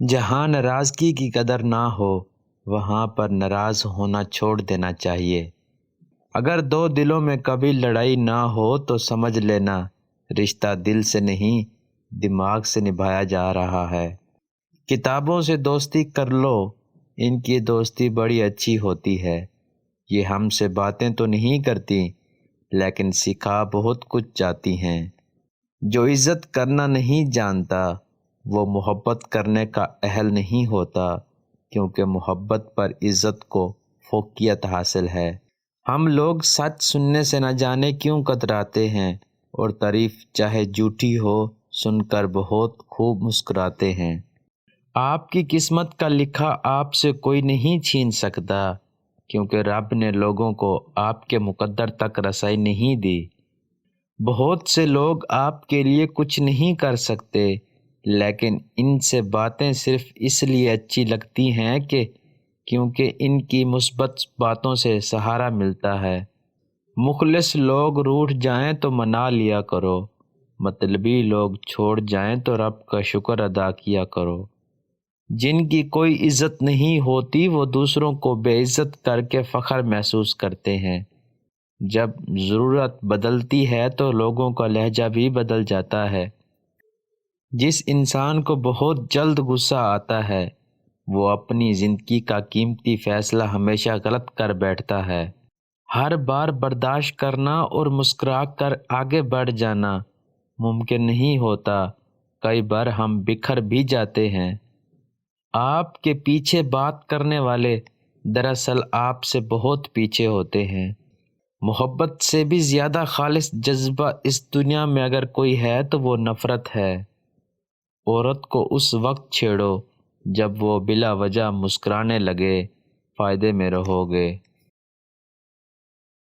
جہاں ناراضگی کی قدر نہ ہو وہاں پر ناراض ہونا چھوڑ دینا چاہیے۔ اگر دو دلوں میں کبھی لڑائی نہ ہو تو سمجھ لینا رشتہ دل سے نہیں دماغ سے نبھایا جا رہا ہے۔ کتابوں سے دوستی کر لو، ان کی دوستی بڑی اچھی ہوتی ہے۔ یہ ہم سے باتیں تو نہیں کرتی لیکن سکھا بہت کچھ جاتی ہیں۔ جو عزت کرنا نہیں جانتا وہ محبت کرنے کا اہل نہیں ہوتا، کیونکہ محبت پر عزت کو فوقیت حاصل ہے۔ ہم لوگ سچ سننے سے نہ جانے کیوں کتراتے ہیں اور تعریف چاہے جھوٹی ہو سن کر بہت خوب مسکراتے ہیں۔ آپ کی قسمت کا لکھا آپ سے کوئی نہیں چھین سکتا، کیونکہ رب نے لوگوں کو آپ کے مقدر تک رسائی نہیں دی۔ بہت سے لوگ آپ کے لیے کچھ نہیں کر سکتے، لیکن ان سے باتیں صرف اس لیے اچھی لگتی ہیں کیونکہ ان کی مثبت باتوں سے سہارا ملتا ہے۔ مخلص لوگ روٹھ جائیں تو منا لیا کرو، مطلبی لوگ چھوڑ جائیں تو رب کا شکر ادا کیا کرو۔ جن کی کوئی عزت نہیں ہوتی وہ دوسروں کو بے عزت کر کے فخر محسوس کرتے ہیں۔ جب ضرورت بدلتی ہے تو لوگوں کا لہجہ بھی بدل جاتا ہے۔ جس انسان کو بہت جلد غصہ آتا ہے وہ اپنی زندگی کا قیمتی فیصلہ ہمیشہ غلط کر بیٹھتا ہے۔ ہر بار برداشت کرنا اور مسکرا کر آگے بڑھ جانا ممکن نہیں ہوتا، کئی بار ہم بکھر بھی جاتے ہیں۔ آپ کے پیچھے بات کرنے والے دراصل آپ سے بہت پیچھے ہوتے ہیں۔ محبت سے بھی زیادہ خالص جذبہ اس دنیا میں اگر کوئی ہے تو وہ نفرت ہے۔ عورت کو اس وقت چھیڑو جب وہ بلا وجہ مسکرانے لگے، فائدے میں رہو گے۔